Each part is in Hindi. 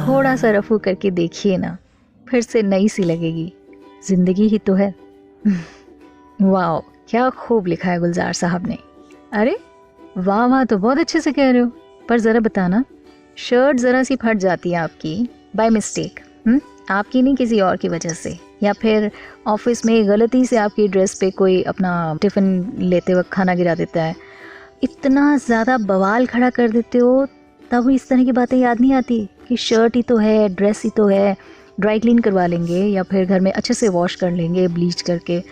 थोड़ा सा रफू करके देखिए ना, फिर से नई सी लगेगी। जिंदगी ही तो है। वाह, क्या खूब लिखा है गुलजार साहब ने। अरे वाह वाह, तो बहुत अच्छे से कह रहे हो। पर ज़रा बताना, शर्ट ज़रा सी फट जाती है आपकी बाय मिस्टेक, आपकी नहीं किसी और की वजह से, या फिर ऑफिस में गलती से आपकी ड्रेस पे कोई अपना टिफ़िन लेते वक्त खाना गिरा देता है, इतना ज़्यादा बवाल खड़ा कर देते हो, तब इस तरह की बातें याद नहीं आती कि शर्ट ही तो है, ड्रेस ही तो है, ड्राई क्लीन करवा लेंगे या फिर घर में अच्छे से वॉश कर लेंगे ब्लीच करके।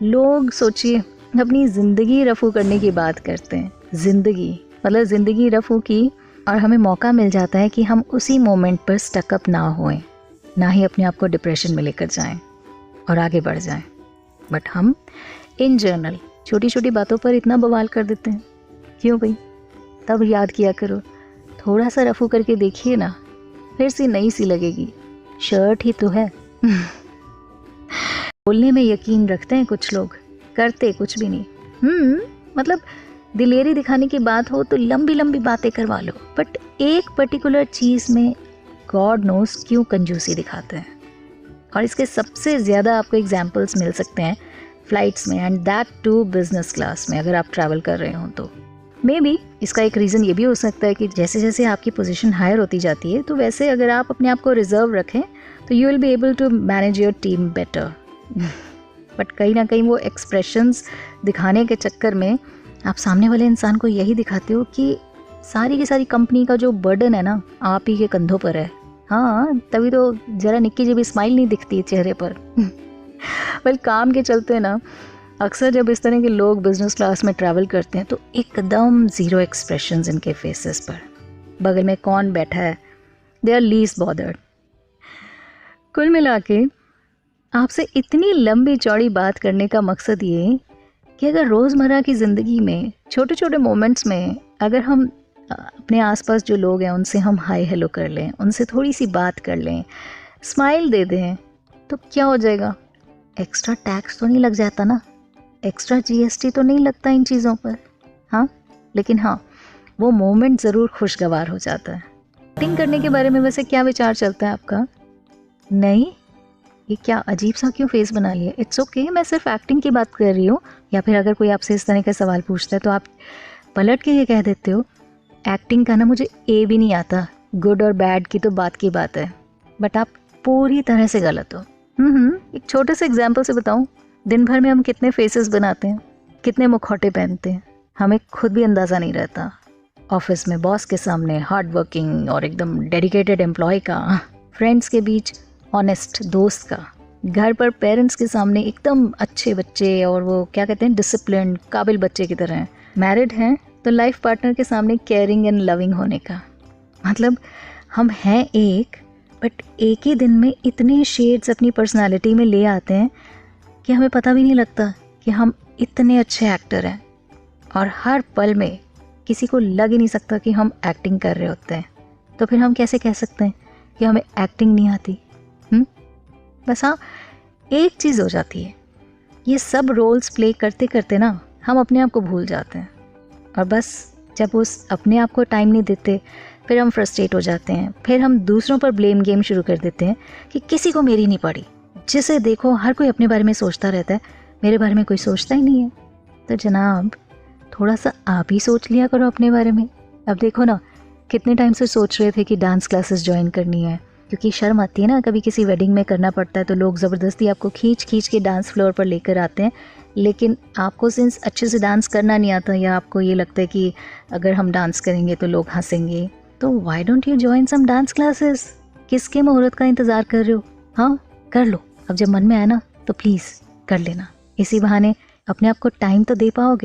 लोग सोचिए अपनी ज़िंदगी रफू करने की बात करते हैं, ज़िंदगी मतलब ज़िंदगी रफू की, और हमें मौका मिल जाता है कि हम उसी मोमेंट पर स्टकअप ना होएं, ना ही अपने आप को डिप्रेशन में लेकर जाएं और आगे बढ़ जाएं। बट हम इन जनरल छोटी छोटी बातों पर इतना बवाल कर देते हैं। क्यों भाई? तब याद किया करो, थोड़ा सा रफू करके देखिए ना, फिर से नई सी लगेगी। शर्ट ही तो है। बोलने में यकीन रखते हैं कुछ लोग, करते कुछ भी नहीं। मतलब दिलेरी दिखाने की बात हो तो लंबी लंबी बातें करवा लो, बट एक पर्टिकुलर चीज़ में गॉड नोस क्यों कंजूसी दिखाते हैं। और इसके सबसे ज़्यादा आपको एग्जाम्पल्स मिल सकते हैं फ़्लाइट्स में, and that too business class में अगर आप ट्रैवल कर रहे हो तो। मे बी इसका एक रीज़न ये भी हो सकता है कि जैसे जैसे आपकी पोजीशन हायर होती जाती है, तो वैसे अगर आप अपने आप को रिजर्व रखें तो you will be able to manage your team better. But कहीं ना कहीं वो एक्सप्रेशंस दिखाने के चक्कर में आप सामने वाले इंसान को यही दिखाते हो कि सारी की सारी कंपनी का जो बर्डन है ना, आप ही के कंधों पर है। हाँ, तभी तो ज़रा निक्की जी भी स्माइल नहीं दिखती है चेहरे पर। वेल, काम के चलते ना अक्सर जब इस तरह के लोग बिजनेस क्लास में ट्रैवल करते हैं तो एकदम ज़ीरो एक्सप्रेशंस इनके फेसेस पर। बगल में कौन बैठा है, दे आर लीस्ट बॉदर्ड। कुल मिला के आपसे इतनी लंबी चौड़ी बात करने का मकसद ये कि अगर रोज़मर्रा की ज़िंदगी में छोटे छोटे मोमेंट्स में अगर हम अपने आसपास जो लोग हैं उनसे हम हाय हेलो कर लें, उनसे थोड़ी सी बात कर लें, स्माइल दे दें, तो क्या हो जाएगा? एक्स्ट्रा टैक्स तो नहीं लग जाता ना, एक्स्ट्रा जीएसटी तो नहीं लगता इन चीज़ों पर। हाँ, लेकिन हाँ, वो मोमेंट ज़रूर खुशगवार हो जाता है। एक्टिंग करने के बारे में वैसे क्या विचार चलता है आपका? नहीं, ये क्या अजीब सा क्यों फेस बना लिया? इट्स ओके, मैं सिर्फ एक्टिंग की बात कर रही हूँ। या फिर अगर कोई आपसे इस तरह का सवाल पूछता है तो आप पलट के ये कह देते हो, एक्टिंग का ना मुझे ए भी नहीं आता, गुड और बैड की तो बात की बात है। बट आप पूरी तरह से गलत हो। एक छोटे से एग्जाम्पल से बताऊँ, दिन भर में हम कितने फेसेस बनाते हैं, कितने मुखौटे पहनते हैं, हमें खुद भी अंदाज़ा नहीं रहता। ऑफिस में बॉस के सामने हार्ड वर्किंग और एकदम डेडिकेटेड एम्प्लॉय का, फ्रेंड्स के बीच ऑनेस्ट दोस्त का, घर पर पेरेंट्स के सामने एकदम अच्छे बच्चे और वो क्या कहते हैं डिसिप्लिन काबिल बच्चे की तरह। मैरिड हैं तो लाइफ पार्टनर के सामने केयरिंग एंड लविंग होने का। मतलब हम हैं एक, बट एक ही दिन में इतने शेड्स अपनी पर्सनालिटी में ले आते हैं कि हमें पता भी नहीं लगता कि हम इतने अच्छे एक्टर हैं। और हर पल में किसी को लग ही नहीं सकता कि हम एक्टिंग कर रहे होते हैं। तो फिर हम कैसे कह सकते हैं कि हमें एक्टिंग नहीं आती? बस हाँ, एक चीज़ हो जाती है, ये सब रोल्स प्ले करते करते ना हम अपने आप को भूल जाते हैं। और बस जब उस अपने आप को टाइम नहीं देते, फिर हम फ्रस्ट्रेट हो जाते हैं। फिर हम दूसरों पर ब्लेम गेम शुरू कर देते हैं कि किसी को मेरी नहीं पड़ी। जिसे देखो हर कोई अपने बारे में सोचता रहता है, मेरे बारे में कोई सोचता ही नहीं है। तो जनाब, थोड़ा सा आप ही सोच लिया करो अपने बारे में। अब देखो ना, कितने टाइम से सोच रहे थे कि डांस क्लासेस ज्वाइन करनी है, क्योंकि शर्म आती है ना, कभी किसी वेडिंग में करना पड़ता है तो लोग ज़बरदस्ती आपको खींच खींच के डांस फ्लोर पर लेकर आते हैं। लेकिन आपको सिंस अच्छे से डांस करना नहीं आता, या आपको ये लगता है कि अगर हम डांस करेंगे तो लोग हंसेंगे, तो why don't you join some dance classes? किसके मुहूर्त का इंतज़ार कर रहे हो? हाँ, कर लो। अब जब मन में आए ना तो प्लीज़ कर लेना। इसी बहाने अपने आप को टाइम तो दे पाओगे।